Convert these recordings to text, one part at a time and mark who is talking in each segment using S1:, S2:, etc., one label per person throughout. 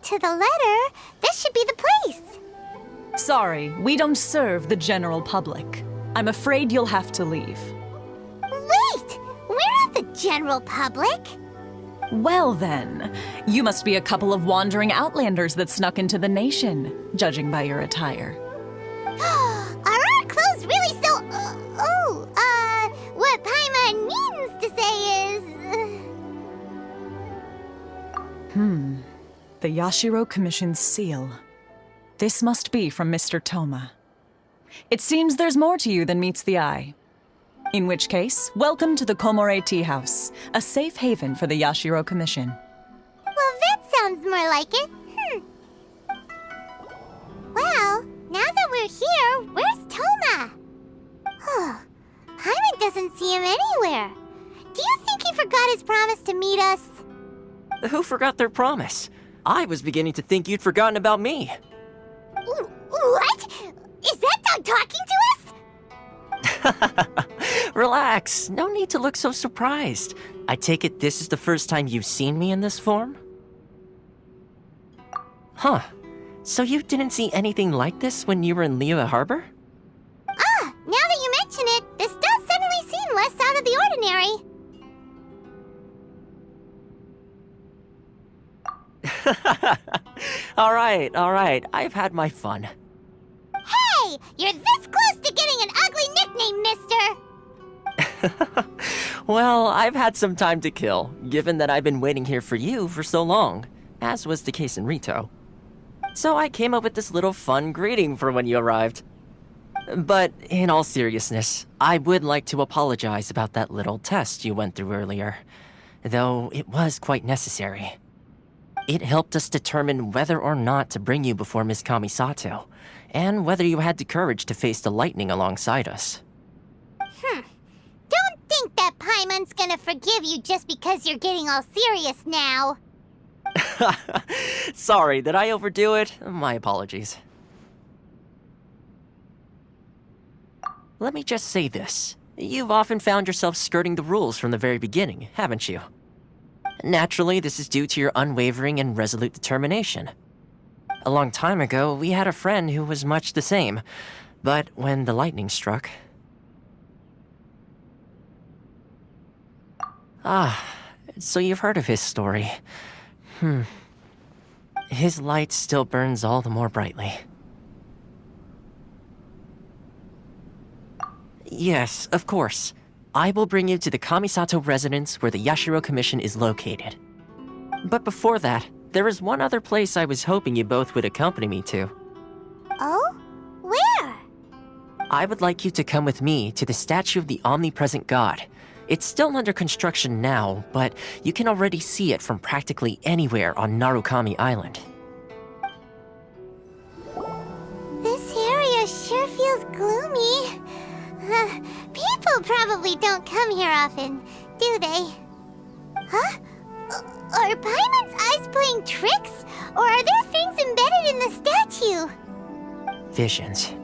S1: to the letter, this should be the place.
S2: Sorry, we don't serve the general public. I'm afraid you'll have to leave.
S1: Wait! We're not the general public.
S2: Well then, you must be a couple of wandering outlanders that snuck into the nation, judging by your attire.
S1: Are our clothes really so... what Paimon means to say is...
S2: The Yashiro Commission's seal. This must be from Mr. Toma. It seems there's more to you than meets the eye. In which case, welcome to the Komore Tea House, a safe haven for the Yashiro Commission.
S1: Well, that sounds more like it. Well, now that we're here, where's Toma? Paimon doesn't see him anywhere. Do you think he forgot his promise to meet us?
S3: Who forgot their promise? I was beginning to think you'd forgotten about me.
S1: What? Is that dog talking to us?
S3: Relax, no need to look so surprised. I take it this is the first time you've seen me in this form? Huh. So you didn't see anything like this when you were in Liyue Harbor?
S1: Now that you mention it, this does suddenly seem less out of the ordinary.
S3: All right. I've had my fun.
S1: Hey! You're this close to getting an ugly nickname, mister!
S3: Well, I've had some time to kill, given that I've been waiting here for you for so long, as was the case in Rito. So I came up with this little fun greeting for when you arrived. But in all seriousness, I would like to apologize about that little test you went through earlier, though it was quite necessary. It helped us determine whether or not to bring you before Miss Kamisato, and whether you had the courage to face the lightning alongside us.
S1: Don't think that Paimon's gonna forgive you just because you're getting all serious now.
S3: Sorry, did I overdo it? My apologies. Let me just say this. You've often found yourself skirting the rules from the very beginning, haven't you? Naturally, this is due to your unwavering and resolute determination. A long time ago, we had a friend who was much the same, but when the lightning struck... so you've heard of his story. His light still burns all the more brightly. Yes, of course. I will bring you to the Kamisato residence where the Yashiro Commission is located. But before that, there is one other place I was hoping you both would accompany me to.
S1: Oh? Where?
S3: I would like you to come with me to the statue of the omnipresent god. It's still under construction now, but you can already see it from practically anywhere on Narukami Island.
S1: This area sure feels gloomy. People probably don't come here often, do they? Huh? Are Paimon's eyes playing tricks? Or are there things embedded in the statue?
S3: Visions.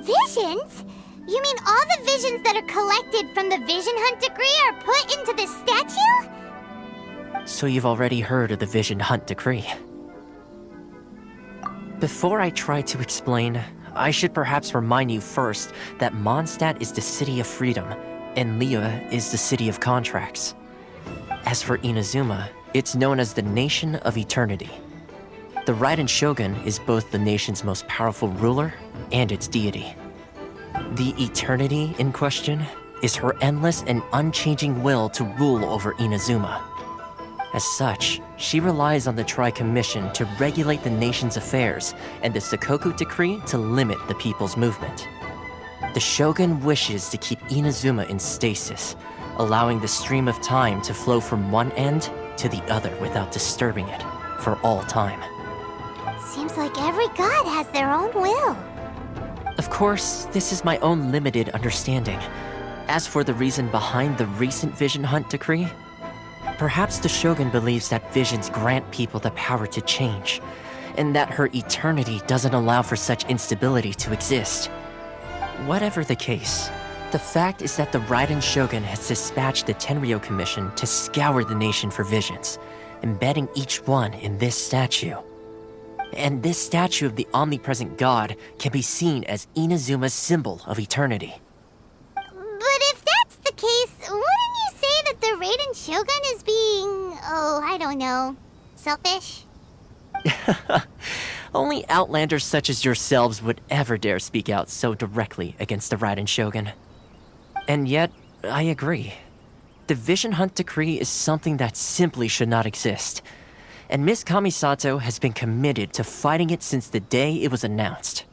S1: Visions? You mean all the visions that are collected from the Vision Hunt decree are put into this statue?
S3: So you've already heard of the Vision Hunt decree. Before I try to explain, I should perhaps remind you first that Mondstadt is the city of freedom, and Liyue is the city of contracts. As for Inazuma, it's known as the Nation of Eternity. The Raiden Shogun is both the nation's most powerful ruler and its deity. The Eternity in question is her endless and unchanging will to rule over Inazuma. As such, she relies on the Tri-Commission to regulate the nation's affairs and the Sakoku Decree to limit the people's movement. The Shogun wishes to keep Inazuma in stasis, allowing the stream of time to flow from one end to the other without disturbing it for all time.
S1: Seems like every god has their own will.
S3: Of course, this is my own limited understanding. As for the reason behind the recent Vision Hunt decree, perhaps the Shogun believes that visions grant people the power to change, and that her eternity doesn't allow for such instability to exist. Whatever the case, the fact is that the Raiden Shogun has dispatched the Tenryo Commission to scour the nation for visions, embedding each one in this statue. And this statue of the omnipresent god can be seen as Inazuma's symbol of eternity.
S1: But if that's the case, wouldn't you say that the Raiden Shogun is being, I don't know, selfish?
S3: Only outlanders such as yourselves would ever dare speak out so directly against the Raiden Shogun. And yet, I agree. The Vision Hunt Decree is something that simply should not exist. And Miss Kamisato has been committed to fighting it since the day it was announced.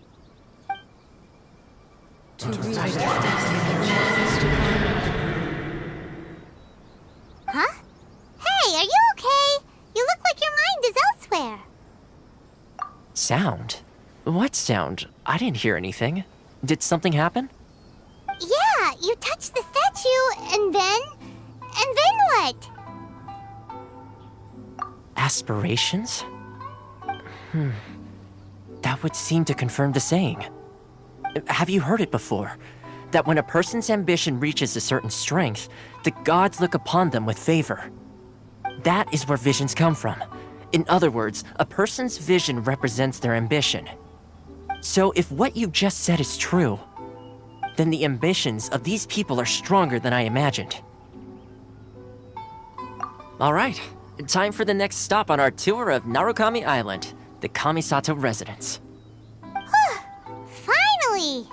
S1: Huh? Hey, are you okay? You look like your mind is elsewhere.
S3: Sound? What sound? I didn't hear anything. Did something happen?
S1: Yeah, you touched the statue, and then what?
S3: Aspirations? That would seem to confirm the saying. Have you heard it before? That when a person's ambition reaches a certain strength, the gods look upon them with favor. That is where visions come from. In other words, a person's vision represents their ambition. So if what you just said is true, then the ambitions of these people are stronger than I imagined. All right, time for the next stop on our tour of Narukami Island, the Kamisato residence.
S1: Finally!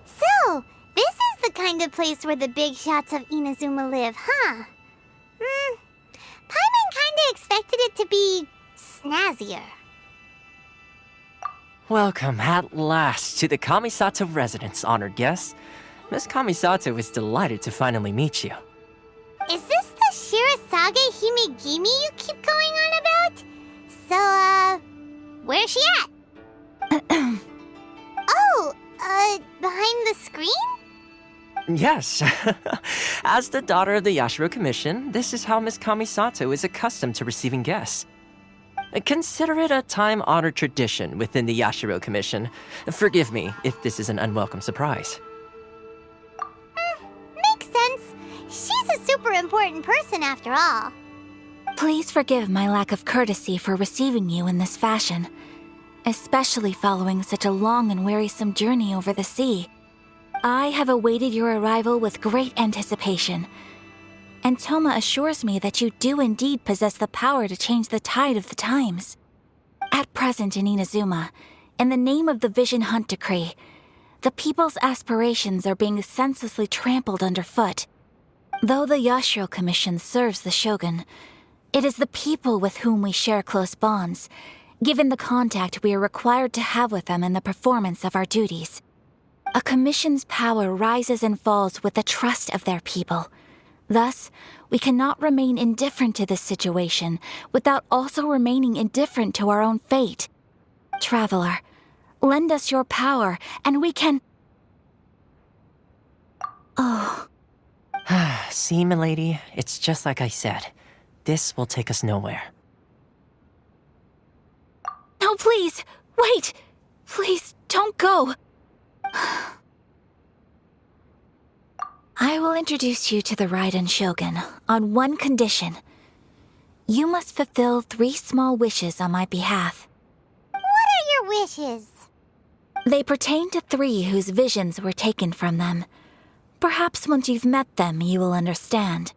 S1: So, this is the kind of place where the big shots of Inazuma live, huh? Paimon kinda expected it to be snazzier.
S3: Welcome at last to the Kamisato residence, honored guests. Miss Kamisato is delighted to finally meet you.
S1: Is this the Shirasage Himegimi you keep going on about? So, where's she at? Behind the screen?
S3: Yes. As the daughter of the Yashiro Commission, this is how Miss Kamisato is accustomed to receiving guests. Consider it a time-honored tradition within the Yashiro Commission. Forgive me if this is an unwelcome surprise.
S1: Makes sense. She's a super important person after all.
S4: Please forgive my lack of courtesy for receiving you in this fashion, especially following such a long and wearisome journey over the sea. I have awaited your arrival with great anticipation, and Toma assures me that you do indeed possess the power to change the tide of the times. At present in Inazuma, in the name of the Vision Hunt Decree, the people's aspirations are being senselessly trampled underfoot. Though the Yashiro Commission serves the Shogun, it is the people with whom we share close bonds, given the contact we are required to have with them in the performance of our duties. A commission's power rises and falls with the trust of their people. Thus, we cannot remain indifferent to this situation without also remaining indifferent to our own fate. Traveler, lend us your power, and we can... Oh.
S3: See, milady, it's just like I said. This will take us nowhere.
S4: No, please! Wait! Please, don't go! I will introduce you to the Raiden Shogun on one condition. You must fulfill 3 small wishes on my behalf.
S1: What are your wishes?
S4: They pertain to 3 whose visions were taken from them. Perhaps once you've met them, you will understand.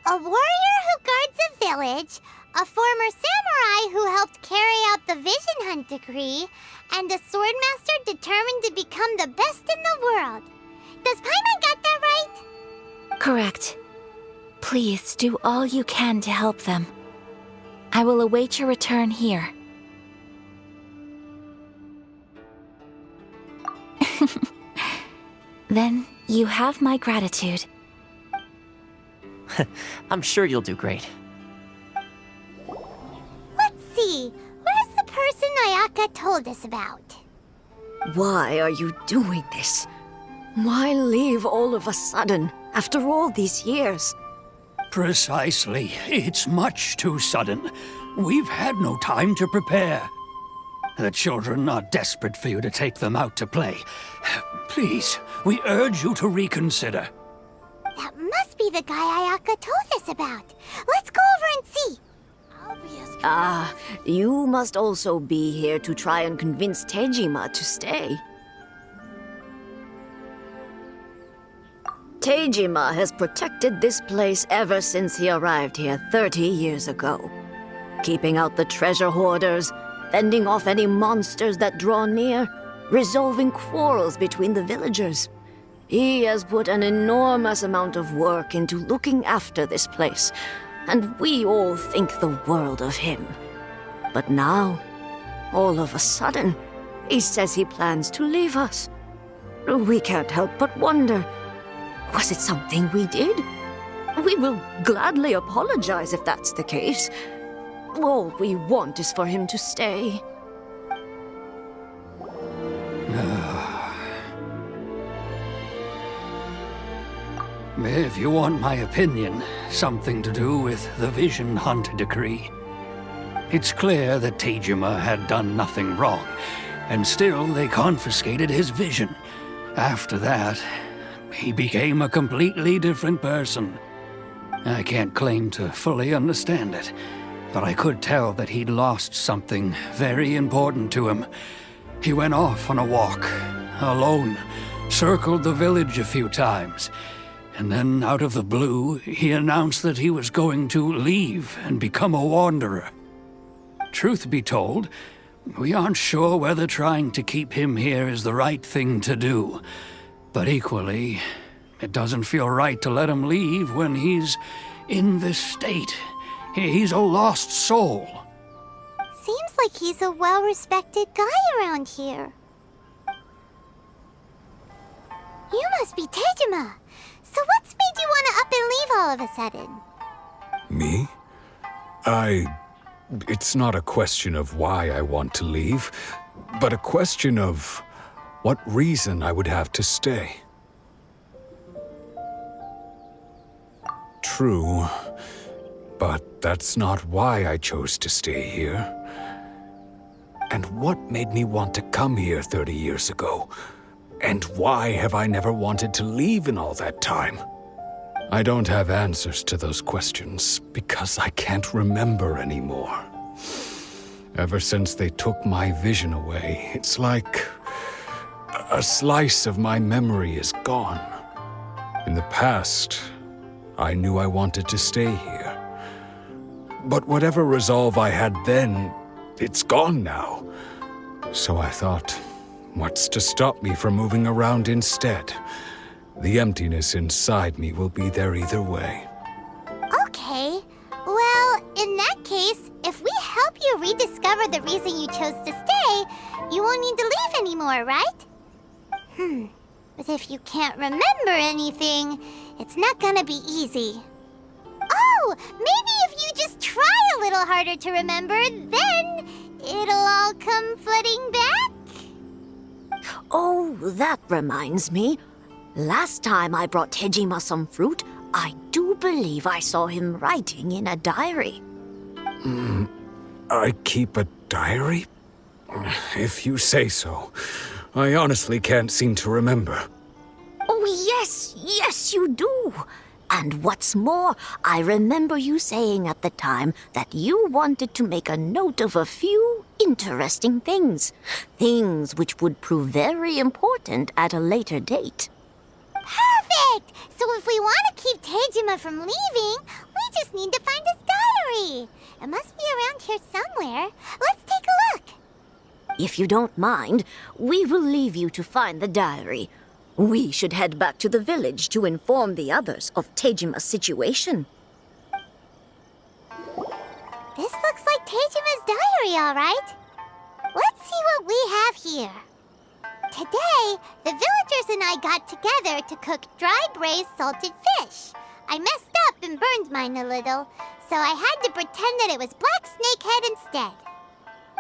S1: A warrior who guards a village, a former samurai who helped carry out the Vision Hunt Decree, and a swordmaster determined to become the best in the world. Does Paimon got that right?
S4: Correct. Please do all you can to help them. I will await your return here. Then you have my gratitude.
S3: I'm sure you'll do great.
S1: Let's see. Where's the person Ayaka told us about?
S5: Why are you doing this? Why leave all of a sudden, after all these years?
S6: Precisely. It's much too sudden. We've had no time to prepare. The children are desperate for you to take them out to play. Please, we urge you to reconsider.
S1: That must be the guy Ayaka told us about. Let's go over and see.
S5: Ah, you must also be here to try and convince Tejima to stay. Tejima has protected this place ever since he arrived here 30 years ago. Keeping out the treasure hoarders, fending off any monsters that draw near, resolving quarrels between the villagers. He has put an enormous amount of work into looking after this place, and we all think the world of him. But now, all of a sudden, he says he plans to leave us. We can't help but wonder, was it something we did? We will gladly apologize if that's the case. All we want is for him to stay.
S6: If you want my opinion, something to do with the Vision Hunt decree. It's clear that Tejima had done nothing wrong, and still they confiscated his vision. After that, he became a completely different person. I can't claim to fully understand it, but I could tell that he'd lost something very important to him. He went off on a walk, alone, circled the village a few times, and then out of the blue, he announced that he was going to leave and become a wanderer. Truth be told, we aren't sure whether trying to keep him here is the right thing to do. But equally, it doesn't feel right to let him leave when he's in this state. He's a lost soul.
S1: Seems like he's a well-respected guy around here. You must be Tejima. So what's made you want to up and leave all of a sudden?
S7: Me? It's not a question of why I want to leave, but a question of what reason I would have to stay. True, but that's not why I chose to stay here. And what made me want to come here 30 years ago? And why have I never wanted to leave in all that time? I don't have answers to those questions because I can't remember anymore. Ever since they took my vision away, it's like a slice of my memory is gone. In the past, I knew I wanted to stay here. But whatever resolve I had then, it's gone now. So I thought, what's to stop me from moving around instead? The emptiness inside me will be there either way.
S1: Okay. Well, in that case, if we help you rediscover the reason you chose to stay, you won't need to leave anymore, right? But if you can't remember anything, it's not gonna be easy. Oh, maybe if you just try a little harder to remember, then it'll all come flooding back?
S5: Oh, that reminds me. Last time I brought Tejima some fruit, I do believe I saw him writing in a diary.
S7: I keep a diary? If you say so. I honestly can't seem to remember.
S5: Oh, yes, you do. And what's more, I remember you saying at the time that you wanted to make a note of a few interesting things. Things which would prove very important at a later date.
S1: Perfect! So if we want to keep Tejima from leaving, we just need to find his diary. It must be around here somewhere. Let's take a look.
S5: If you don't mind, we will leave you to find the diary. We should head back to the village to inform the others of Tejima's situation.
S1: This looks like Tejima's diary, all right. Let's see what we have here. Today, the villagers and I got together to cook dry braised salted fish. I messed up and burned mine a little, so I had to pretend that it was black snakehead instead.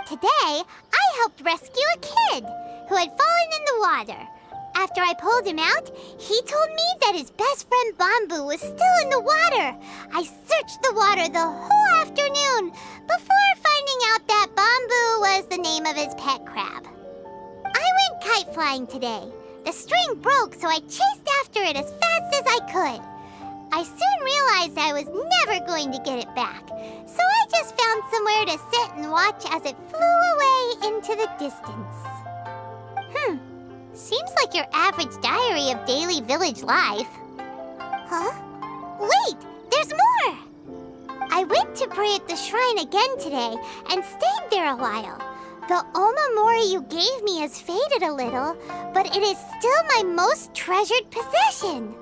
S1: Today, I helped rescue a kid who had fallen in the water. After I pulled him out, he told me that his best friend Bamboo was still in the water. I searched the water the whole afternoon before finding finding out that Bamboo was the name of his pet crab. I went kite flying today. The string broke, so I chased after it as fast as I could. I soon realized I was never going to get it back, so I just found somewhere to sit and watch as it flew away into the distance. Seems like your average diary of daily village life. Huh? Wait, there's more! I went to pray at the shrine again today and stayed there a while. The Omamori you gave me has faded a little, but it is still my most treasured possession.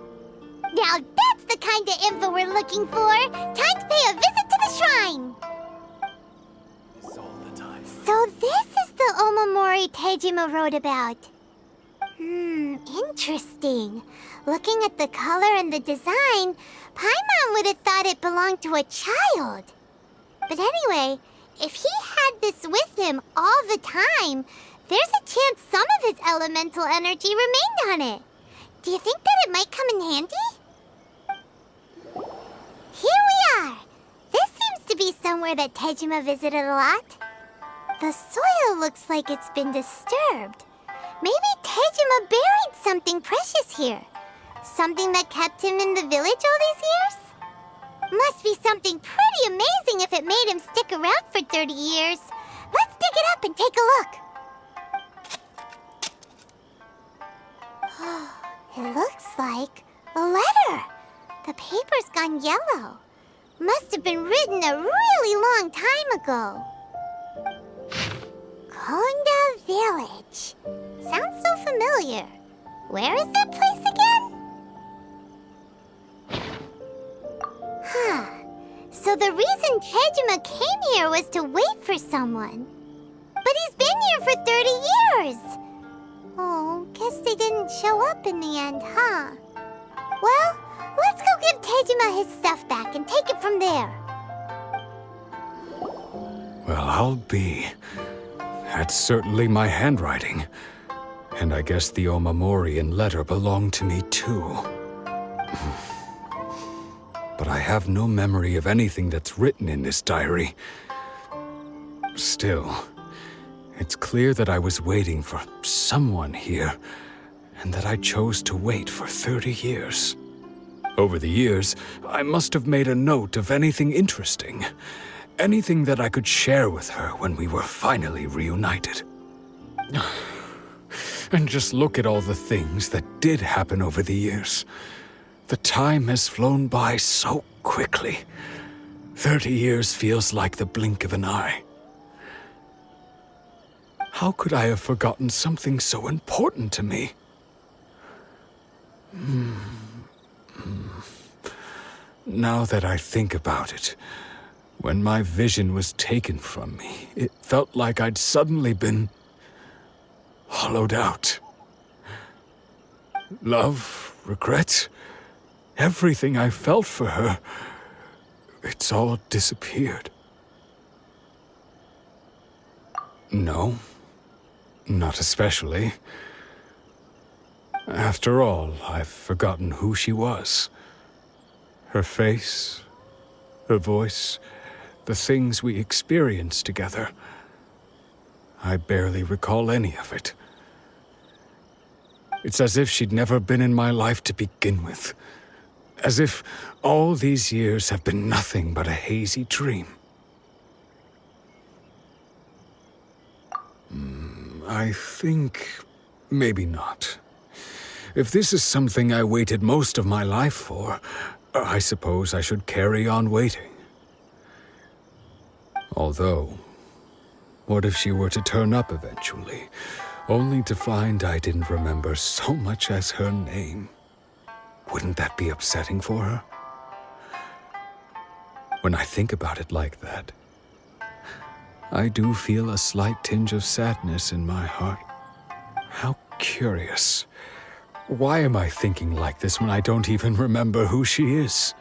S1: Now that's the kind of info we're looking for. Time to pay a visit to the shrine. So this is the Omamori Tejima wrote about. Interesting. Looking at the color and the design, Paimon would have thought it belonged to a child. But anyway, if he had this with him all the time, there's a chance some of his elemental energy remained on it. Do you think that it might come in handy? Here we are! This seems to be somewhere that Tejima visited a lot. The soil looks like it's been disturbed. Maybe Tejima buried something precious here. Something that kept him in the village all these years? Must be something pretty amazing if it made him stick around for 30 years. Let's dig it up and take a look. It looks like a letter. The paper's gone yellow. Must have been written a really long time ago. Konda Village. Sounds so familiar. Where is that place again? So the reason Tejima came here was to wait for someone. But he's been here for 30 years. Oh, guess they didn't show up in the end, huh? Well, let's go give Tejima his stuff back and take it from there.
S7: Well, I'll be. That's certainly my handwriting. And I guess the Omamorian letter belonged to me too. But I have no memory of anything that's written in this diary. Still, it's clear that I was waiting for someone here, and that I chose to wait for 30 years. Over the years, I must have made a note of anything interesting, anything that I could share with her when we were finally reunited. And just look at all the things that did happen over the years. The time has flown by so quickly. 30 years feels like the blink of an eye. How could I have forgotten something so important to me? Now that I think about it, when my vision was taken from me, it felt like I'd suddenly been hollowed out. Love, regret, everything I felt for her, it's all disappeared. No, not especially. After all, I've forgotten who she was. Her face, her voice, the things we experienced together. I barely recall any of it. It's as if she'd never been in my life to begin with. As if all these years have been nothing but a hazy dream. I think maybe not. If this is something I waited most of my life for, I suppose I should carry on waiting. Although, what if she were to turn up eventually, only to find I didn't remember so much as her name? Wouldn't that be upsetting for her? When I think about it like that, I do feel a slight tinge of sadness in my heart. How curious. Why am I thinking like this when I don't even remember who she is?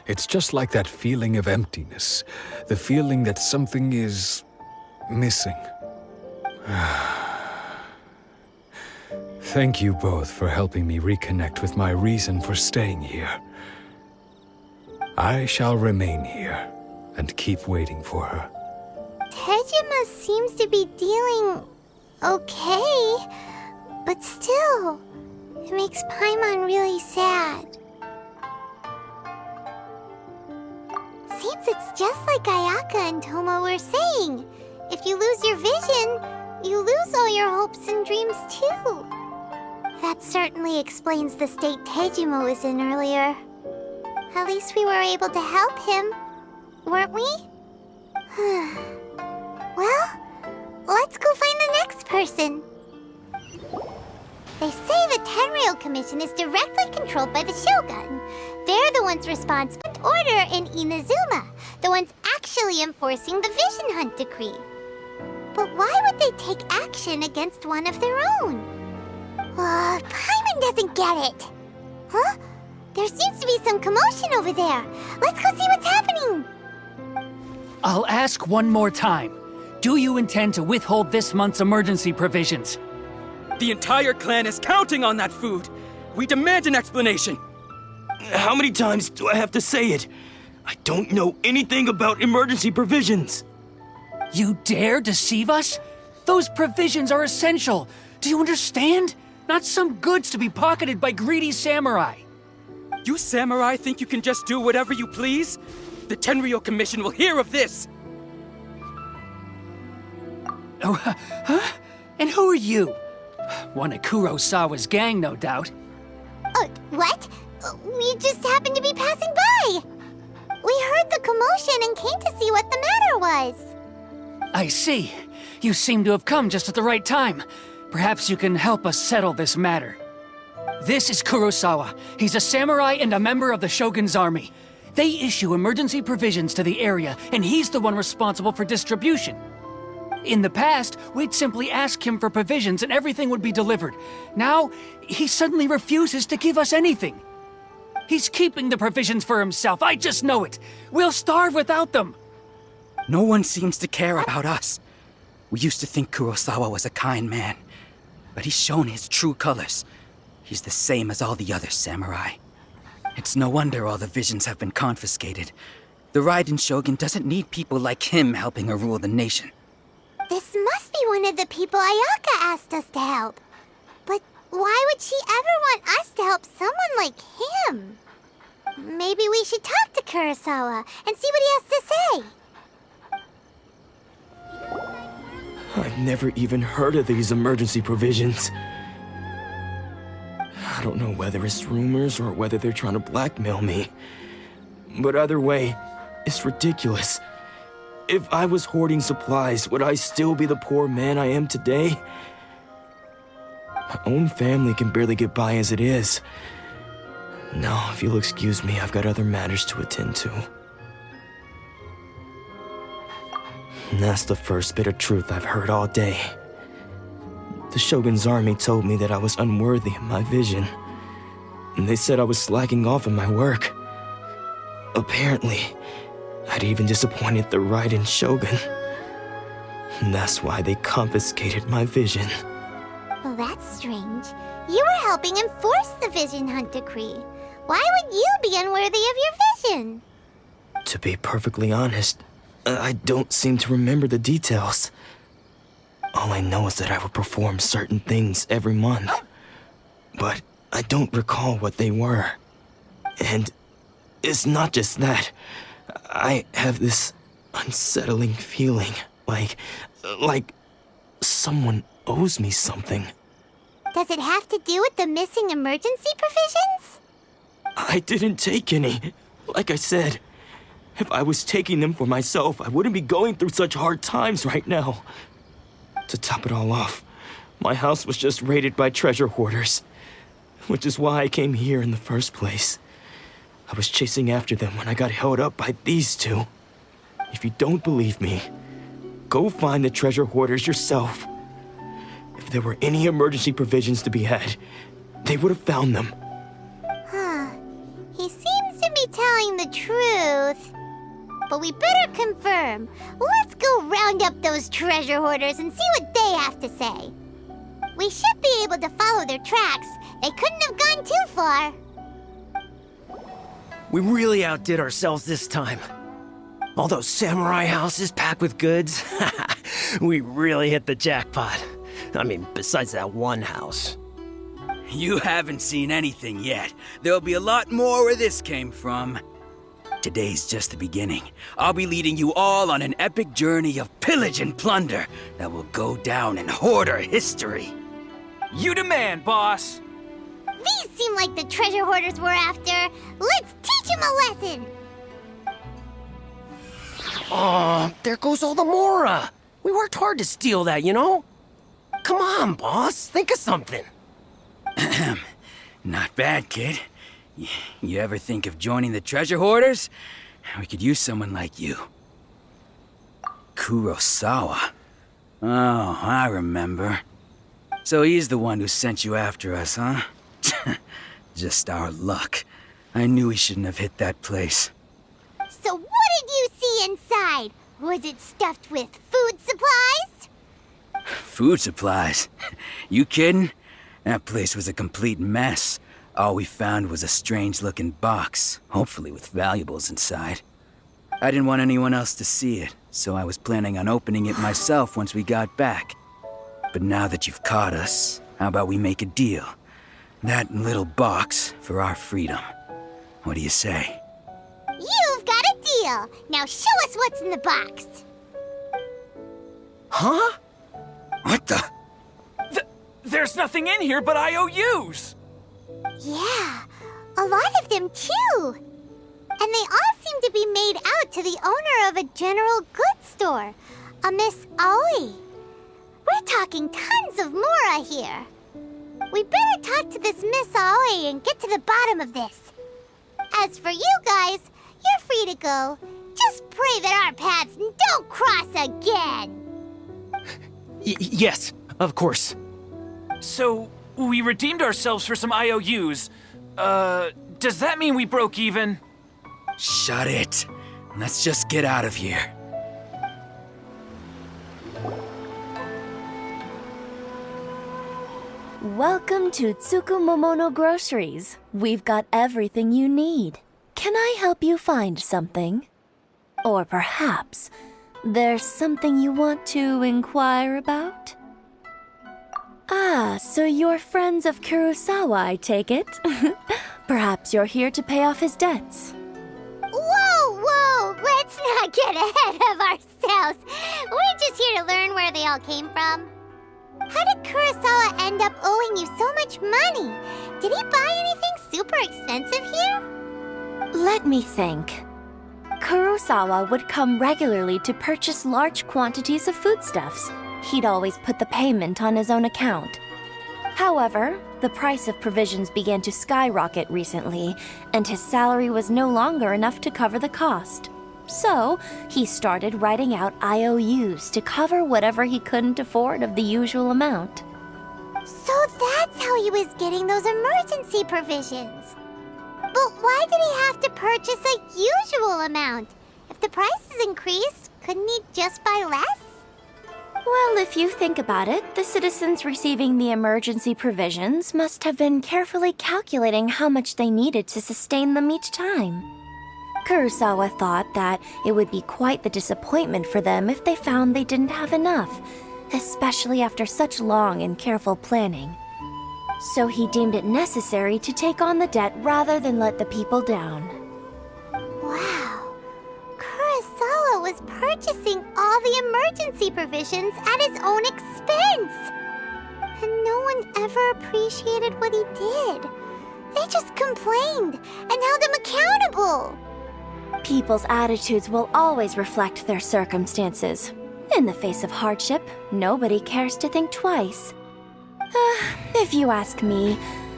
S7: It's just like that feeling of emptiness, the feeling that something is missing. Thank you both for helping me reconnect with my reason for staying here. I shall remain here and keep waiting for her.
S1: Tejima Tejima seems to be dealing okay, but still, it makes Paimon really sad. Seems it's just like Ayaka and Toma were saying. If you lose your vision, you lose all your hopes and dreams too. That certainly explains the state Tejima was in earlier. At least we were able to help him, weren't we? Well, let's go find the next person. They say the Tenryou Commission is directly controlled by the Shogun. They're the ones responsible for order in Inazuma, the ones actually enforcing the Vision Hunt Decree. But why would they take action against one of their own? Paimon doesn't get it. Huh? There seems to be some commotion over there. Let's go see what's happening.
S8: I'll ask one more time. Do you intend to withhold this month's emergency provisions?
S9: The entire clan is counting on that food. We demand an explanation.
S10: How many times do I have to say it? I don't know anything about emergency provisions.
S8: You dare deceive us? Those provisions are essential. Do you understand? Not some goods to be pocketed by greedy samurai.
S9: You samurai think you can just do whatever you please? The Tenryou Commission will hear of this!
S8: Oh, huh? And who are you? One of Kurosawa's gang, no doubt.
S1: What? We just happened to be passing by. We heard the commotion and came to see what the matter was.
S8: I see. You seem to have come just at the right time. Perhaps you can help us settle this matter. This is Kurosawa. He's a samurai and a member of the Shogun's army. They issue emergency provisions to the area, and he's the one responsible for distribution. In the past, we'd simply ask him for provisions and everything would be delivered. Now, he suddenly refuses to give us anything. He's keeping the provisions for himself, I just know it. We'll starve without them.
S9: No one seems to care about us. We used to think Kurosawa was a kind man, but he's shown his true colors. He's the same as all the other samurai. It's no wonder all the visions have been confiscated. The Raiden Shogun doesn't need people like him helping her rule the nation.
S1: This must be one of the people Ayaka asked us to help. But why would she ever want us to help someone like him? Maybe we should talk to Kurosawa and see what he has to say.
S10: I've never even heard of these emergency provisions. I don't know whether it's rumors or whether they're trying to blackmail me. But either way, it's ridiculous. If I was hoarding supplies, would I still be the poor man I am today? My own family can barely get by as it is. Now, if you'll excuse me, I've got other matters to attend to. And that's the first bit of truth I've heard all day. The Shogun's army told me that I was unworthy of my vision. And they said I was slacking off in my work. Apparently, I'd even disappointed the Raiden Shogun. And that's why they confiscated my vision.
S1: Well, that's strange. You were helping enforce the Vision Hunt Decree. Why would you be unworthy of your vision?
S10: To be perfectly honest, I don't seem to remember the details. All I know is that I would perform certain things every month. But I don't recall what they were. And it's not just that. I have this unsettling feeling, like someone owes me something.
S1: Does it have to do with the missing emergency provisions?
S10: I didn't take any. Like I said, if I was taking them for myself, I wouldn't be going through such hard times right now. To top it all off, my house was just raided by treasure hoarders, which is why I came here in the first place. I was chasing after them when I got held up by these two. If you don't believe me, go find the treasure hoarders yourself. If there were any emergency provisions to be had, they would have found them.
S1: Huh. He seems to be telling the truth. But we better confirm. Let's go round up those treasure hoarders and see what they have to say. We should be able to follow their tracks. They couldn't have gone too far.
S11: We really outdid ourselves this time. All those samurai houses packed with goods. We really hit the jackpot. I mean, besides that one house.
S9: You haven't seen anything yet. There'll be a lot more where this came from. Today's just the beginning. I'll be leading you all on an epic journey of pillage and plunder that will go down in hoarder history.
S8: You demand, boss!
S1: These seem like the treasure hoarders we're after. Let's teach them a lesson!
S11: Aw, there goes all the Mora. We worked hard to steal that, you know? Come on, boss, think of something.
S9: Not bad, kid. You ever think of joining the treasure hoarders? We could use someone like you. Kurosawa. Oh, I remember. So he's the one who sent you after us, huh? Just our luck. I knew we shouldn't have hit that place.
S1: So what did you see inside? Was it stuffed with food supplies?
S9: Food supplies? You kidding? That place was a complete mess. All we found was a strange-looking box, hopefully with valuables inside. I didn't want anyone else to see it, so I was planning on opening it myself once we got back. But now that you've caught us, how about we make a deal? That little box for our freedom. What do you say?
S1: You've got a deal. Now show us what's in the box.
S11: Huh?
S9: What the?
S8: There's nothing in here but IOUs!
S1: Yeah, a lot of them too. And they all seem to be made out to the owner of a general goods store, a Miss Aoi. We're talking tons of Mora here. We better talk to this Miss Aoi and get to the bottom of this. As for you guys, you're free to go. Just pray that our paths don't cross again.
S11: Yes, of course.
S8: So, we redeemed ourselves for some IOUs. Does that mean we broke even?
S9: Shut it. Let's just get out of here.
S12: Welcome to Tsukumomono Groceries. We've got everything you need. Can I help you find something? Or perhaps there's something you want to inquire about? Ah, so you're friends of Kurosawa, I take it? Perhaps you're here to pay off his debts.
S1: Whoa! Let's not get ahead of ourselves. We're just here to learn where they all came from. How did Kurosawa end up owing you so much money? Did he buy anything super expensive here?
S12: Let me think. Kurosawa would come regularly to purchase large quantities of foodstuffs. He'd always put the payment on his own account. However, the price of provisions began to skyrocket recently, and his salary was no longer enough to cover the cost. So, he started writing out IOUs to cover whatever he couldn't afford of the usual amount.
S1: So that's how he was getting those emergency provisions. But why did he have to purchase a usual amount? If the prices increased, couldn't he just buy less?
S12: Well, if you think about it, the citizens receiving the emergency provisions must have been carefully calculating how much they needed to sustain them each time. Kurosawa thought that it would be quite the disappointment for them if they found they didn't have enough, especially after such long and careful planning. So he deemed it necessary to take on the debt rather than let the people down.
S1: Wow. Kurosawa was purchasing all the emergency provisions at his own expense. And no one ever appreciated what he did. They just complained and held him accountable.
S12: People's attitudes will always reflect their circumstances. In the face of hardship, nobody cares to think twice. If you ask me,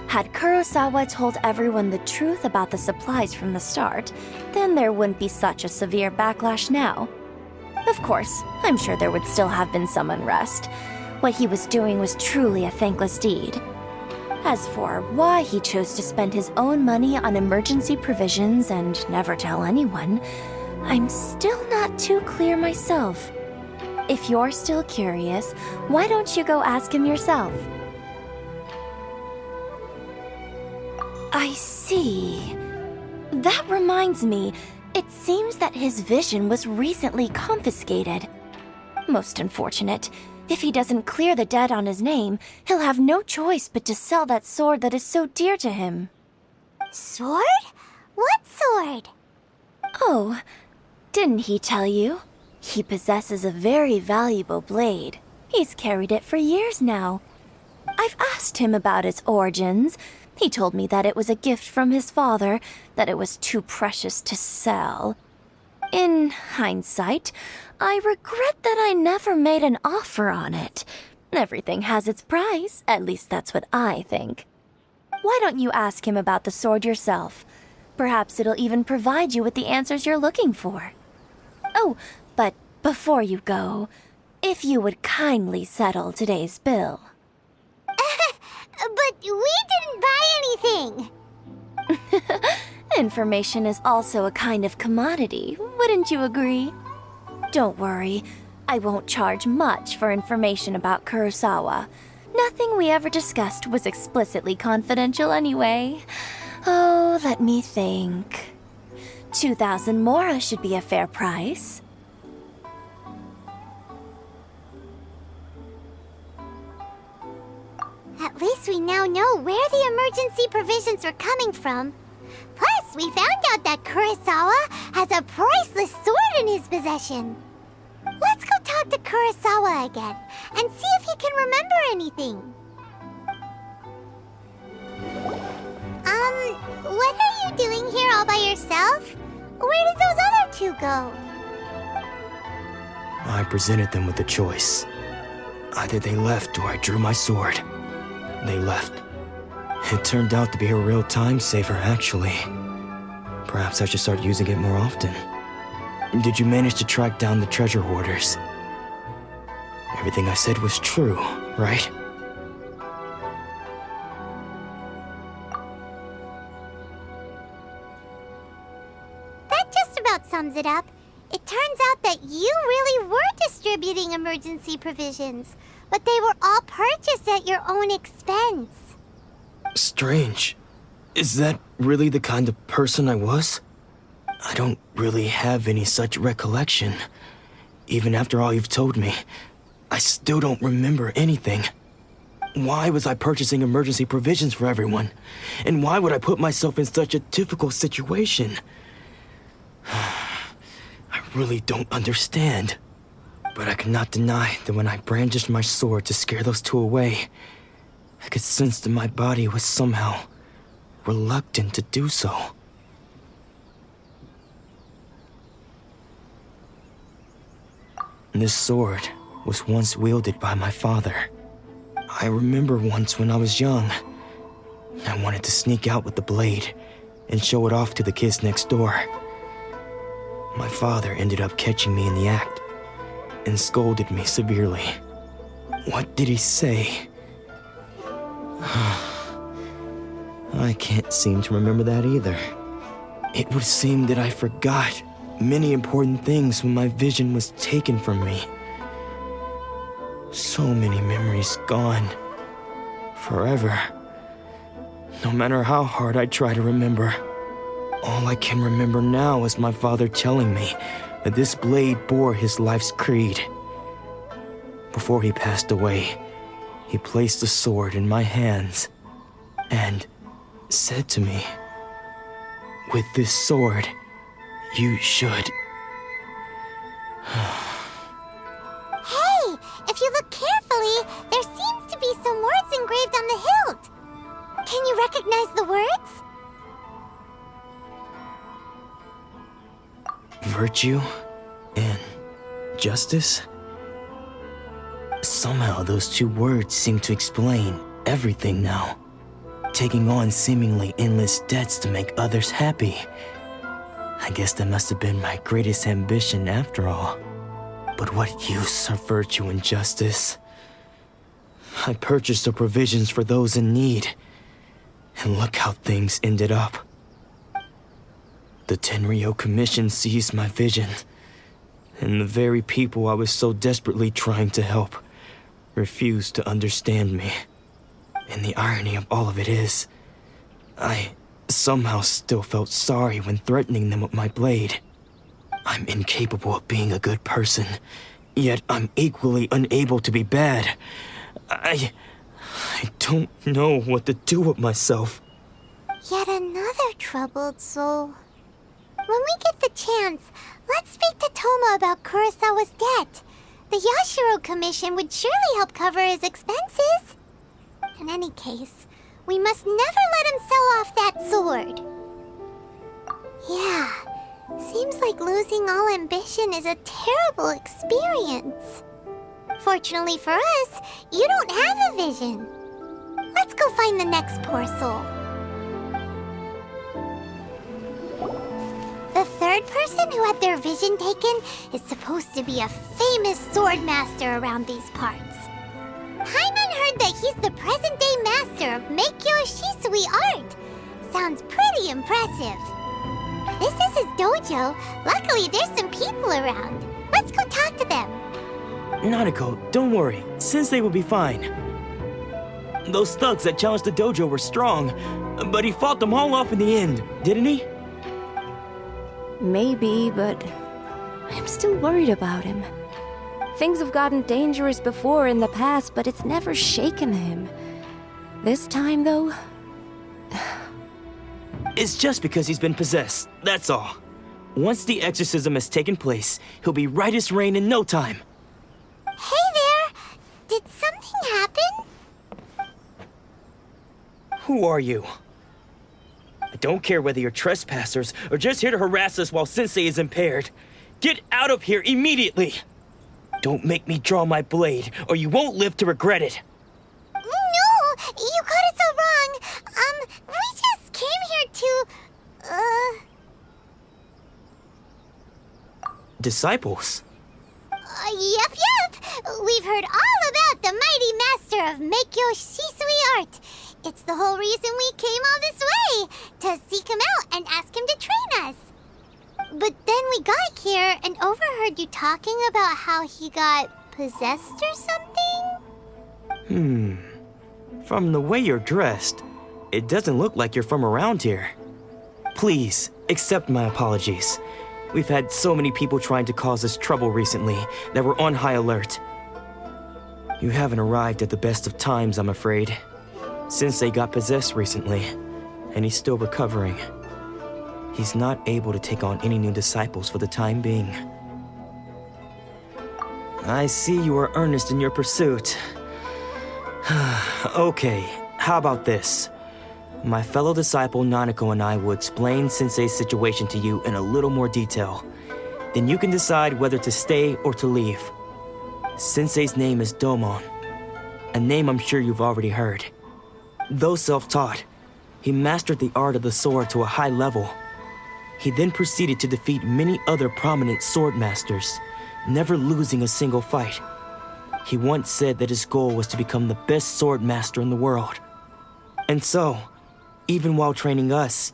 S12: had Kurosawa told everyone the truth about the supplies from the start, then there wouldn't be such a severe backlash now. Of course, I'm sure there would still have been some unrest. What he was doing was truly a thankless deed. As for why he chose to spend his own money on emergency provisions and never tell anyone, I'm still not too clear myself. If you're still curious, why don't you go ask him yourself? I see. That reminds me, It seems that his vision was recently confiscated. Most unfortunate. If he doesn't clear the debt on his name, he'll have no choice but to sell that sword that is so dear to him.
S1: Sword? What sword?
S12: Oh, didn't he tell you? He possesses a very valuable blade. He's carried it for years now. I've asked him about its origins. He told me that it was a gift from his father, that it was too precious to sell. In hindsight, I regret that I never made an offer on it. Everything has its price, at least that's what I think. Why don't you ask him about the sword yourself? Perhaps it'll even provide you with the answers you're looking for. Oh, but before you go, if you would kindly settle today's bill.
S1: But we didn't buy anything!
S12: Information is also a kind of commodity, wouldn't you agree? Don't worry, I won't charge much for information about Kurosawa. Nothing we ever discussed was explicitly confidential anyway. Oh, let me think. 2,000 mora should be a fair price.
S1: At least we now know where the emergency provisions are coming from. Plus, we found out that Kurosawa has a priceless sword in his possession. Let's go talk to Kurosawa again and see if he can remember anything. What are you doing here all by yourself? Where did those other two go?
S10: I presented them with a choice. Either they left or I drew my sword. They left. It turned out to be a real time saver, actually. Perhaps I should start using it more often. Did you manage to track down the treasure hoarders? Everything I said was true, right?
S1: That just about sums it up. It turns out that you really were distributing emergency provisions, but they were all purchased at your own expense.
S10: Strange. Is that really the kind of person I was? I don't really have any such recollection. Even after all you've told me, I still don't remember anything. Why was I purchasing emergency provisions for everyone? And why would I put myself in such a difficult situation? I really don't understand. But I cannot deny that when I brandished my sword to scare those two away, I could sense that my body was somehow reluctant to do so. This sword was once wielded by my father. I remember once when I was young, I wanted to sneak out with the blade and show it off to the kids next door. My father ended up catching me in the act and scolded me severely. What did he say? I can't seem to remember that either. It would seem that I forgot many important things when my vision was taken from me. So many memories gone. Forever. No matter how hard I try to remember, all I can remember now is my father telling me that this blade bore his life's creed. Before he passed away, he placed the sword in my hands and said to me, "With this sword, you should..."
S1: Hey, if you look carefully, there seems to be some words engraved on the hilt. Can you recognize the words?
S10: Virtue and justice? Somehow those two words seem to explain everything now. Taking on seemingly endless debts to make others happy. I guess that must have been my greatest ambition after all. But what use are virtue and justice? I purchased the provisions for those in need, and look how things ended up. The Tenryo Commission seized my vision, and the very people I was so desperately trying to help refused to understand me. And the irony of all of it is, I somehow still felt sorry when threatening them with my blade. I'm incapable of being a good person, yet I'm equally unable to be bad. I don't know what to do with myself.
S1: Yet another troubled soul. When we get the chance, let's speak to Toma about Kurosawa's debt. The Yashiro Commission would surely help cover his expenses. In any case, we must never let him sell off that sword. Yeah, seems like losing all ambition is a terrible experience. Fortunately for us, you don't have a vision. Let's go find the next poor soul. The third person who had their vision taken is supposed to be a famous sword master around these parts. Paimon heard that he's the present-day master of miHoYo Shisui art. Sounds pretty impressive. This is his dojo. Luckily, there's some people around. Let's go talk to them.
S10: Nanako, don't worry. Sensei will be fine. Those thugs that challenged the dojo were strong, but he fought them all off in the end, didn't he?
S13: Maybe, but I'm still worried about him. Things have gotten dangerous before in the past, but it's never shaken him. This time, though...
S10: It's just because he's been possessed, that's all. Once the exorcism has taken place, he'll be right as rain in no time.
S1: Hey there! Did something happen?
S10: Who are you? I don't care whether you're trespassers or just here to harass us while Sensei is impaired. Get out of here immediately! Don't make me draw my blade, or you won't live to regret it.
S1: No! You got it so wrong! We just came here to...
S10: Disciples?
S1: Yep! We've heard all about the mighty master of miHoYo Shisui art. It's the whole reason we came all this way, to seek him out and ask him to train us. But then we got here and overheard you talking about how he got possessed or something?
S10: From the way you're dressed, it doesn't look like you're from around here. Please, accept my apologies. We've had so many people trying to cause us trouble recently that we're on high alert. You haven't arrived at the best of times, I'm afraid. Sensei got possessed recently, and he's still recovering. He's not able to take on any new disciples for the time being. I see you are earnest in your pursuit. Okay, how about this? My fellow disciple Nanako and I will explain Sensei's situation to you in a little more detail. Then you can decide whether to stay or to leave. Sensei's name is Domon, a name I'm sure you've already heard. Though self-taught, he mastered the art of the sword to a high level. He then proceeded to defeat many other prominent sword masters, never losing a single fight. He once said that his goal was to become the best sword master in the world. And so, even while training us,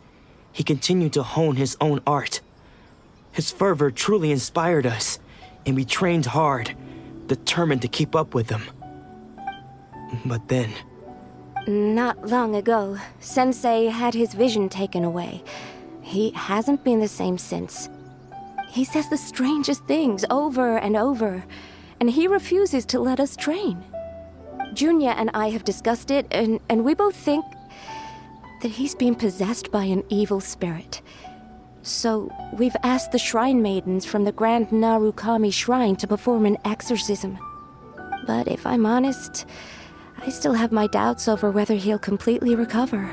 S10: he continued to hone his own art. His fervor truly inspired us, and we trained hard, determined to keep up with him. But then...
S13: Not long ago, Sensei had his vision taken away. He hasn't been the same since. He says the strangest things over and over, and he refuses to let us train. Junya and I have discussed it, and we both think that he's been possessed by an evil spirit. So we've asked the shrine maidens from the Grand Narukami Shrine to perform an exorcism. But if I'm honest, I still have my doubts over whether he'll completely recover.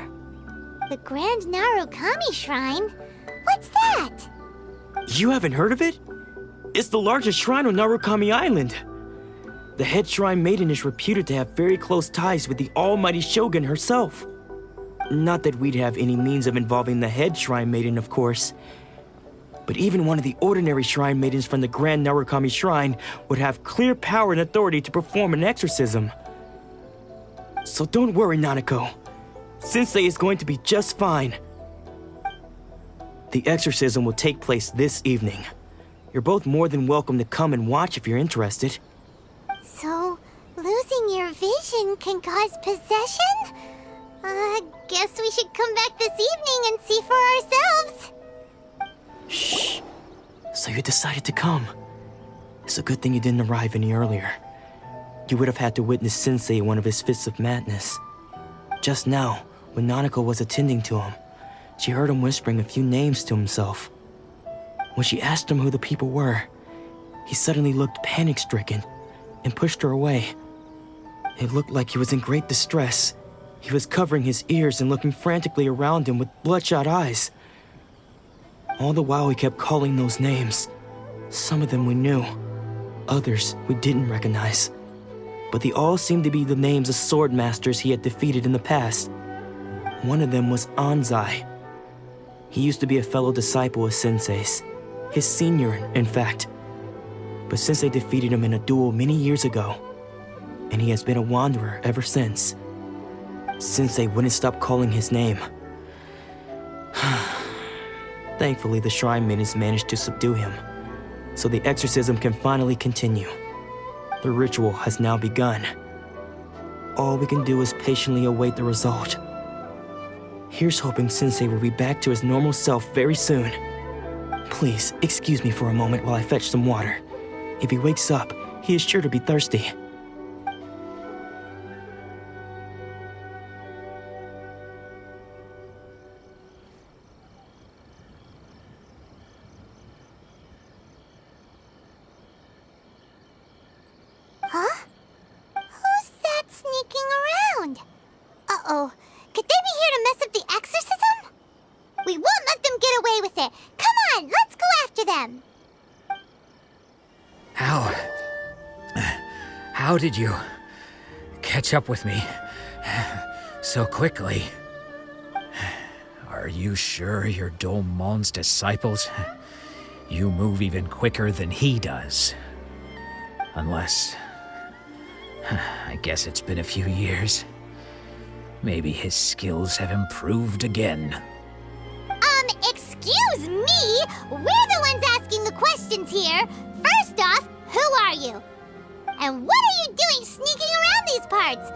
S1: The Grand Narukami Shrine? What's that?
S10: You haven't heard of it? It's the largest shrine on Narukami Island. The head shrine maiden is reputed to have very close ties with the almighty shogun herself. Not that we'd have any means of involving the head shrine maiden, of course. But even one of the ordinary shrine maidens from the Grand Narukami Shrine would have clear power and authority to perform an exorcism. So don't worry, Nanako. Sensei is going to be just fine. The exorcism will take place this evening. You're both more than welcome to come and watch if you're interested.
S1: So, losing your vision can cause possession? Guess we should come back this evening and see for ourselves.
S10: Shh. So you decided to come. It's a good thing you didn't arrive any earlier. You would have had to witness Sensei in one of his fits of madness. Just now, when Nanako was attending to him, she heard him whispering a few names to himself. When she asked him who the people were, he suddenly looked panic-stricken and pushed her away. It looked like he was in great distress. He was covering his ears and looking frantically around him with bloodshot eyes. All the while he kept calling those names. Some of them we knew, others we didn't recognize. But they all seemed to be the names of sword masters he had defeated in the past. One of them was Anzai. He used to be a fellow disciple of Sensei's, his senior, in fact. But Sensei defeated him in a duel many years ago, and he has been a wanderer ever since. Sensei wouldn't stop calling his name. Thankfully, the shrine maidens managed to subdue him, so the exorcism can finally continue. The ritual has now begun. All we can do is patiently await the result. Here's hoping Sensei will be back to his normal self very soon. Please, excuse me for a moment while I fetch some water. If he wakes up, he is sure to be thirsty.
S1: Huh? Who's that sneaking around? Uh-oh. Could they be here to mess up the exorcism? We won't let them get away with it. Come on, let's go after them.
S7: How did you catch up with me so quickly? Are you sure you're Domon's disciples? You move even quicker than he does. Unless... I guess it's been a few years. Maybe his skills have improved again.
S1: Excuse me? We're the ones asking the questions here. First off, who are you? And what are you doing sneaking around these parts?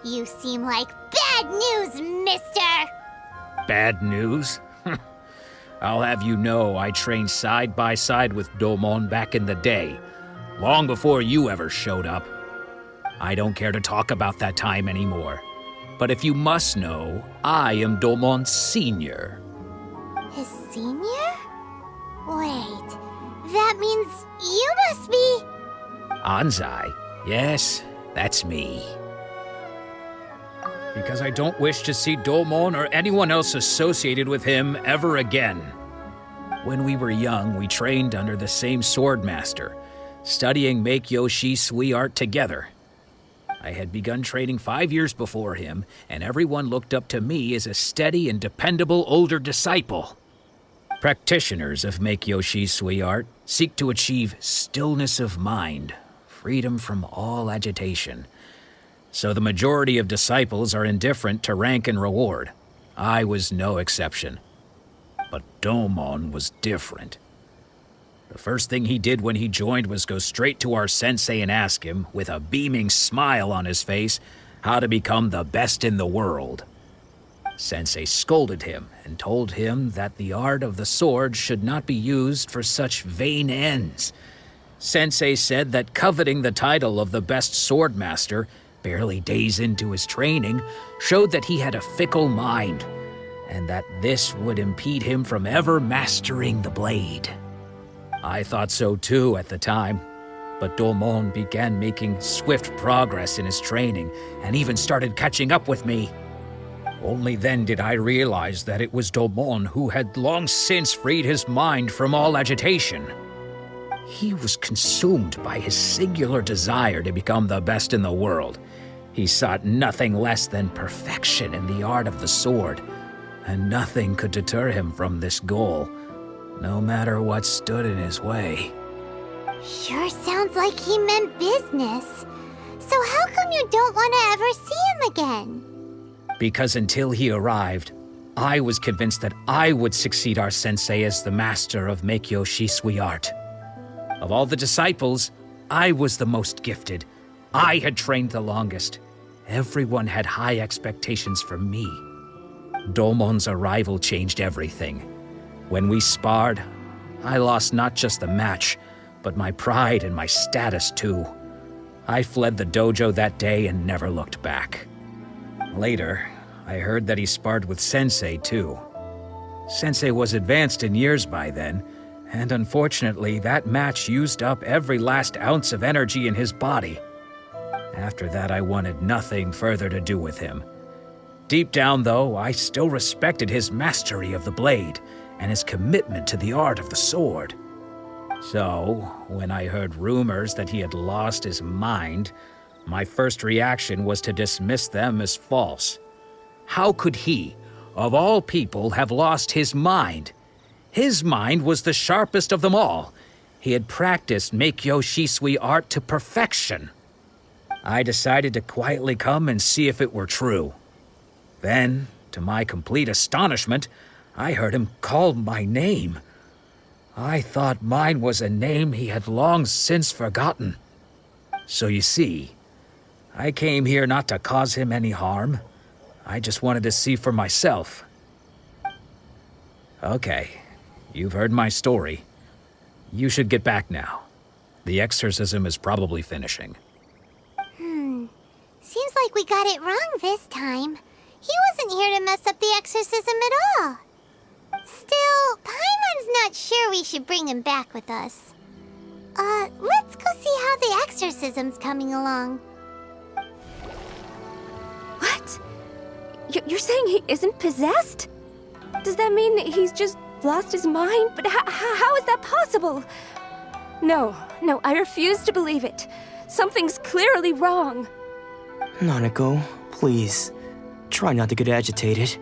S1: You seem like bad news, mister.
S7: Bad news? I'll have you know I trained side by side with Domon back in the day, long before you ever showed up. I don't care to talk about that time anymore. But if you must know, I am Domon's senior.
S1: His senior? Wait, that means you must be...
S7: Anzai? Yes, that's me. Because I don't wish to see Domon or anyone else associated with him ever again. When we were young, we trained under the same sword master, studying miHoYo Shui art together. I had begun training 5 years before him, and everyone looked up to me as a steady and dependable older disciple. Practitioners of miHoYo Shui art seek to achieve stillness of mind, freedom from all agitation. So the majority of disciples are indifferent to rank and reward. I was no exception. But Domon was different. The first thing he did when he joined was go straight to our sensei and ask him, with a beaming smile on his face, how to become the best in the world. Sensei scolded him and told him that the art of the sword should not be used for such vain ends. Sensei said that coveting the title of the best sword master, barely days into his training, showed that he had a fickle mind, and that this would impede him from ever mastering the blade. I thought so too at the time, but Domon began making swift progress in his training and even started catching up with me. Only then did I realize that it was Domon who had long since freed his mind from all agitation. He was consumed by his singular desire to become the best in the world. He sought nothing less than perfection in the art of the sword, and nothing could deter him from this goal, no matter what stood in his way.
S1: Sure sounds like he meant business. So how come you don't want to ever see him again?
S7: Because until he arrived, I was convinced that I would succeed our sensei as the master of miHoYo Shui art. Of all the disciples, I was the most gifted. I had trained the longest. Everyone had high expectations from me. Domon's arrival changed everything. When we sparred, I lost not just the match, but my pride and my status too. I fled the dojo that day and never looked back. Later, I heard that he sparred with Sensei too. Sensei was advanced in years by then, and unfortunately that match used up every last ounce of energy in his body. After that, I wanted nothing further to do with him. Deep down, though, I still respected his mastery of the blade and his commitment to the art of the sword. So, when I heard rumors that he had lost his mind, my first reaction was to dismiss them as false. How could he, of all people, have lost his mind? His mind was the sharpest of them all. He had practiced miHoYo Shisui art to perfection. I decided to quietly come and see if it were true. Then, to my complete astonishment, I heard him call my name. I thought mine was a name he had long since forgotten. So you see, I came here not to cause him any harm. I just wanted to see for myself. Okay, you've heard my story. You should get back now. The exorcism is probably finishing.
S1: Seems like we got it wrong this time. He wasn't here to mess up the exorcism at all. Still, Paimon's not sure we should bring him back with us. Let's go see how the exorcism's coming along.
S13: What? You're saying he isn't possessed? Does that mean he's just lost his mind? But how is that possible? No, I refuse to believe it. Something's clearly wrong.
S10: Nanako, please. Try not to get agitated.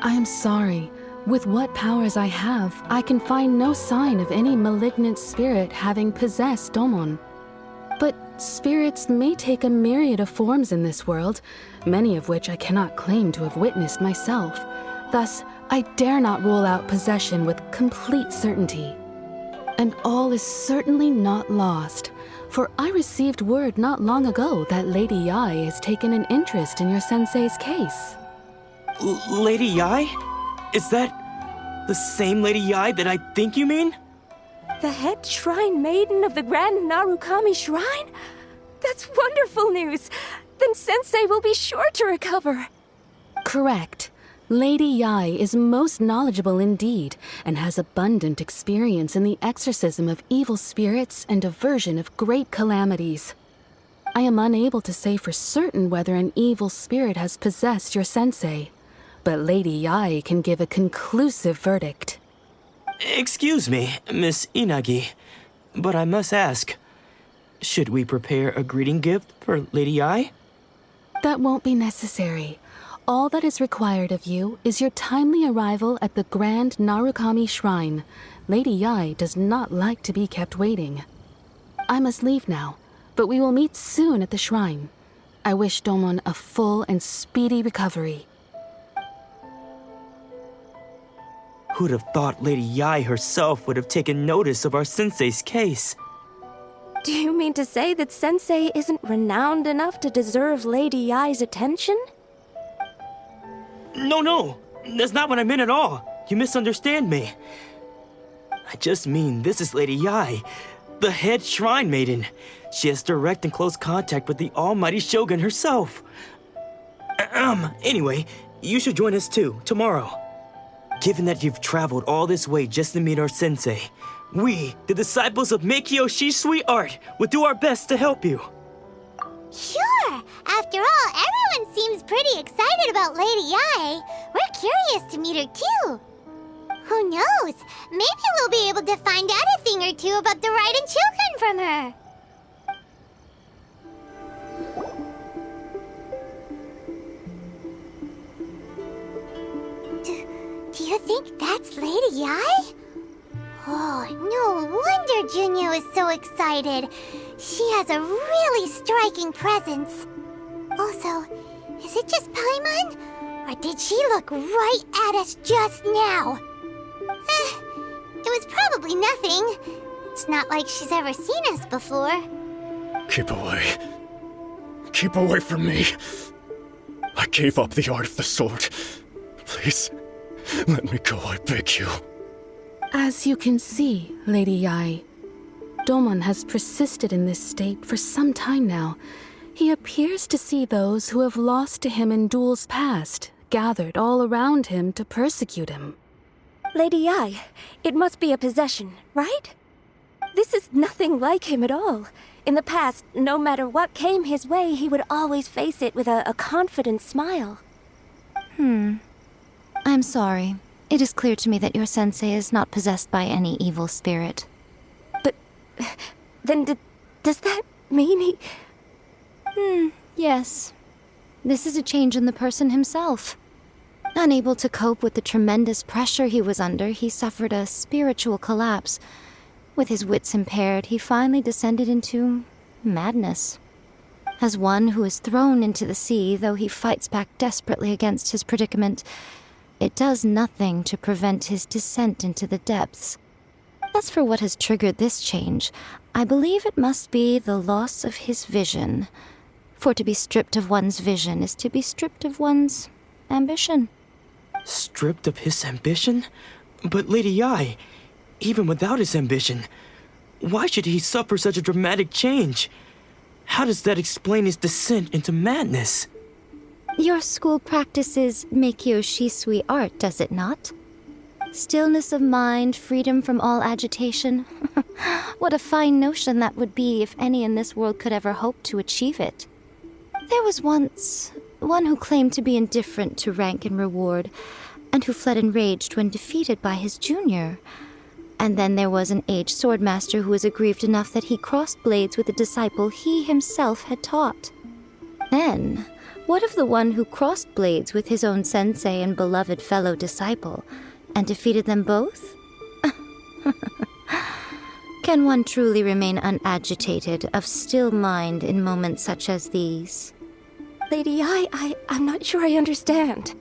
S14: I am sorry. With what powers I have, I can find no sign of any malignant spirit having possessed Domon. But spirits may take a myriad of forms in this world, many of which I cannot claim to have witnessed myself. Thus, I dare not rule out possession with complete certainty. And all is certainly not lost, for I received word not long ago that Lady Yae has taken an interest in your sensei's case.
S10: Lady Yae? Is that the same Lady Yae that I think you mean?
S13: The head shrine maiden of the Grand Narukami Shrine? That's wonderful news! Then Sensei will be sure to recover.
S14: Correct. Lady Yae is most knowledgeable indeed, and has abundant experience in the exorcism of evil spirits and aversion of great calamities. I am unable to say for certain whether an evil spirit has possessed your sensei, but Lady Yae can give a conclusive verdict.
S10: Excuse me, Miss Inagi, but I must ask, should we prepare a greeting gift for Lady Yae?
S14: That won't be necessary. All that is required of you is your timely arrival at the Grand Narukami Shrine. Lady Yae does not like to be kept waiting. I must leave now, but we will meet soon at the shrine. I wish Domon a full and speedy recovery.
S10: Who'd have thought Lady Yae herself would have taken notice of our sensei's case?
S13: Do you mean to say that Sensei isn't renowned enough to deserve Lady Yae's attention?
S10: No, that's not what I meant at all. You misunderstand me. I just mean this is Lady Yae, the head shrine maiden. She has direct and close contact with the almighty Shogun herself. Anyway, you should join us too, tomorrow. Given that you've traveled all this way just to meet our sensei, we, the disciples of miHoYo Shisui art, will do our best to help you.
S1: Sure! After all, everyone seems pretty excited about Lady Yae. We're curious to meet her too. Who knows? Maybe we'll be able to find out a thing or two about the Raiden Shogun from her. Do you think that's Lady Yae? Oh, no wonder Junyo is so excited. She has a really striking presence. Also, is it just Paimon? Or did she look right at us just now? It was probably nothing. It's not like she's ever seen us before.
S7: Keep away. Keep away from me. I gave up the art of the sword. Please, let me go, I beg you.
S14: As you can see, Lady Yai, Domon has persisted in this state for some time now. He appears to see those who have lost to him in duels past, gathered all around him to persecute him.
S13: Lady Yai, it must be a possession, right? This is nothing like him at all. In the past, no matter what came his way, he would always face it with a confident smile.
S15: I'm sorry. It is clear to me that your sensei is not possessed by any evil spirit.
S13: But then does that mean he...
S15: Yes. This is a change in the person himself. Unable to cope with the tremendous pressure he was under, he suffered a spiritual collapse. With his wits impaired, he finally descended into madness. As one who is thrown into the sea, though he fights back desperately against his predicament, it does nothing to prevent his descent into the depths. As for what has triggered this change, I believe it must be the loss of his vision. For to be stripped of one's vision is to be stripped of one's ambition.
S10: Stripped of his ambition? But Lady Yai, even without his ambition, why should he suffer such a dramatic change? How does that explain his descent into madness?
S15: Your school practices miHoYo Shisui art, does it not? Stillness of mind, freedom from all agitation. What a fine notion that would be if any in this world could ever hope to achieve it. There was once one who claimed to be indifferent to rank and reward, and who fled enraged when defeated by his junior. And then there was an aged swordmaster who was aggrieved enough that he crossed blades with a disciple he himself had taught. Then, what of the one who crossed blades with his own sensei and beloved fellow disciple, and defeated them both? Can one truly remain unagitated, of still mind in moments such as these?
S13: Lady Yai, I'm not sure I understand.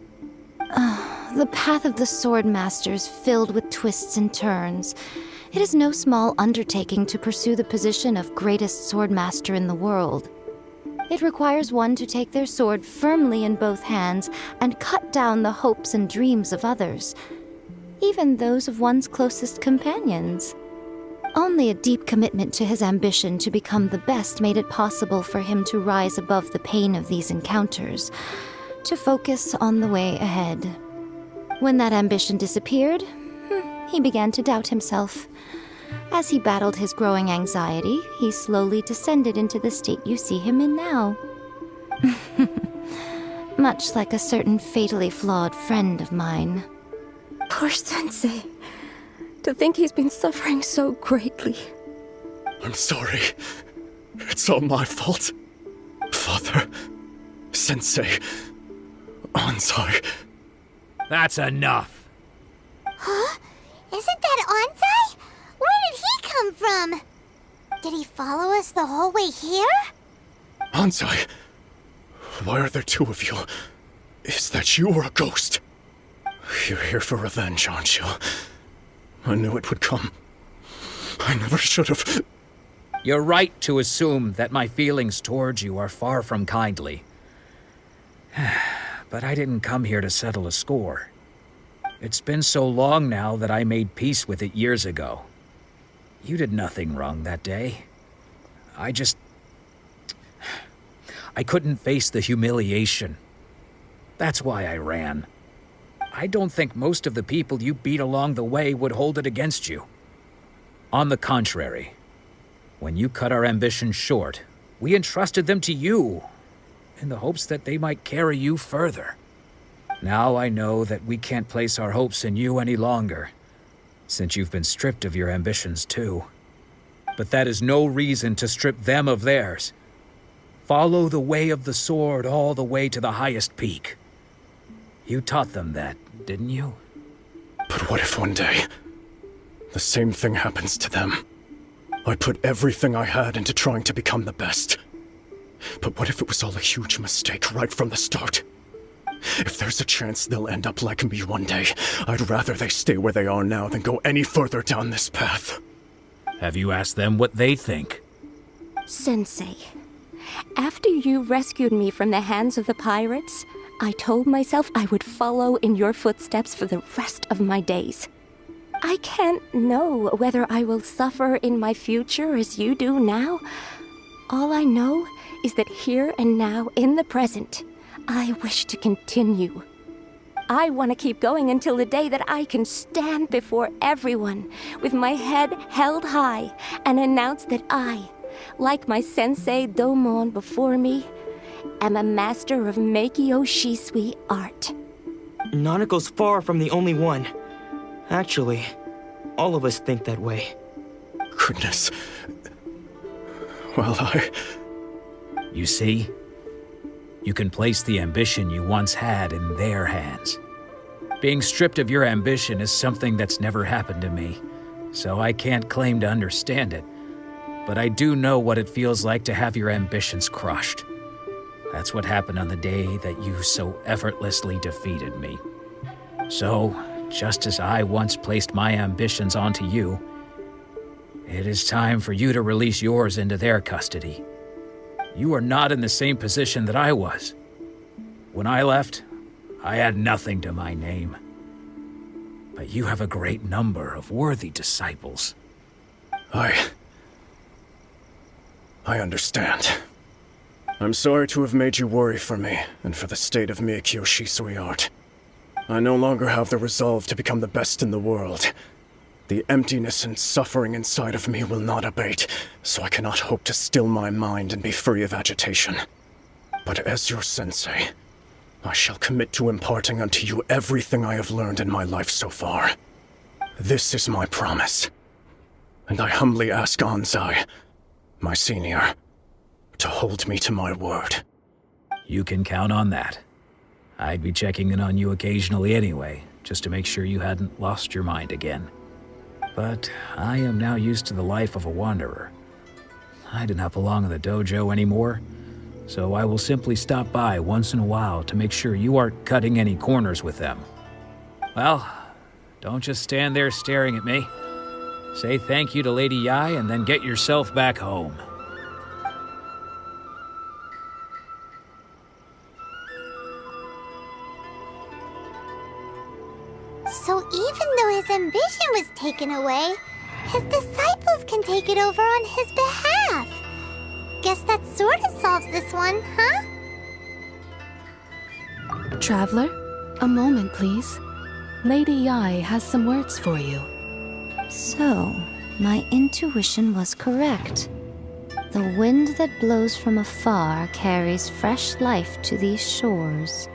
S15: The path of the swordmaster is filled with twists and turns. It is no small undertaking to pursue the position of greatest swordmaster in the world. It requires one to take their sword firmly in both hands and cut down the hopes and dreams of others, even those of one's closest companions. Only a deep commitment to his ambition to become the best made it possible for him to rise above the pain of these encounters, to focus on the way ahead. When that ambition disappeared, he began to doubt himself. As he battled his growing anxiety, he slowly descended into the state you see him in now. Much like a certain fatally flawed friend of mine.
S13: Poor Sensei. To think he's been suffering so greatly.
S7: I'm sorry. It's all my fault. Father, Sensei, Ansai.
S16: That's enough.
S1: Huh? Isn't that Ansai? Where did he come from? Did he follow us the whole way here?
S7: Ansai, why are there two of you? Is that you or a ghost? You're here for revenge, aren't you? I knew it would come. I never should have.
S16: You're right to assume that my feelings towards you are far from kindly. But I didn't come here to settle a score. It's been so long now that I made peace with it years ago. You did nothing wrong that day. I couldn't face the humiliation. That's why I ran. I don't think most of the people you beat along the way would hold it against you. On the contrary, when you cut our ambitions short, we entrusted them to you, in the hopes that they might carry you further. Now I know that we can't place our hopes in you any longer, since you've been stripped of your ambitions too. But that is no reason to strip them of theirs. Follow the way of the sword all the way to the highest peak. You taught them that, didn't you?
S7: But what if one day, the same thing happens to them? I put everything I had into trying to become the best. But what if it was all a huge mistake right from the start? If there's a chance they'll end up like me one day, I'd rather they stay where they are now than go any further down this path.
S16: Have you asked them what they think?
S13: Sensei, after you rescued me from the hands of the pirates, I told myself I would follow in your footsteps for the rest of my days. I can't know whether I will suffer in my future as you do now. All I know is that here and now, in the present, I wish to continue. I want to keep going until the day that I can stand before everyone with my head held high and announce that I, like my sensei Domon before me, am a master of miHoYo Shisui art.
S10: Nanako's far from the only one. Actually, all of us think that way.
S17: Goodness. Well,
S16: You see? You can place the ambition you once had in their hands. Being stripped of your ambition is something that's never happened to me, so I can't claim to understand it. But I do know what it feels like to have your ambitions crushed. That's what happened on the day that you so effortlessly defeated me. So, just as I once placed my ambitions onto you, it is time for you to release yours into their custody. You are not in the same position that I was. When I left, I had nothing to my name. But you have a great number of worthy disciples.
S17: I understand. I'm sorry to have made you worry for me, and for the state of miHoYo Shisui art. I no longer have the resolve to become the best in the world. The emptiness and suffering inside of me will not abate, so I cannot hope to still my mind and be free of agitation. But as your sensei, I shall commit to imparting unto you everything I have learned in my life so far. This is my promise. And I humbly ask Anzai, my senior, to hold me to my word.
S16: You can count on that. I'd be checking in on you occasionally anyway, just to make sure you hadn't lost your mind again. But I am now used to the life of a wanderer. I do not belong in the dojo anymore, so I will simply stop by once in a while to make sure you aren't cutting any corners with them. Well, don't just stand there staring at me. Say thank you to Lady Yai and then get yourself back home.
S1: So even though his ambition was taken away, his disciples can take it over on his behalf. Guess that sort of solves this one, huh?
S14: Traveler, a moment, please. Lady Yai has some words for you.
S15: So, my intuition was correct. The wind that blows from afar carries fresh life to these shores.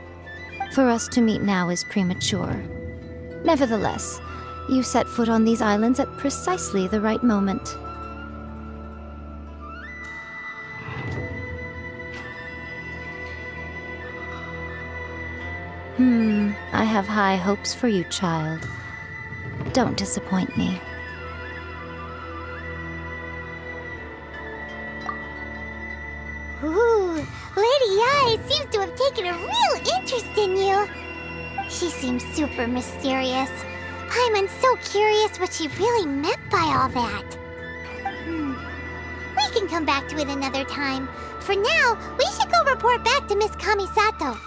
S15: For us to meet now is premature. Nevertheless, you set foot on these islands at precisely the right moment. I have high hopes for you, child. Don't disappoint me.
S1: Ooh, Lady Yai seems to have taken a real interest in you. She seems super mysterious. I'm so curious what she really meant by all that. We can come back to it another time. For now, we should go report back to Miss Kamisato.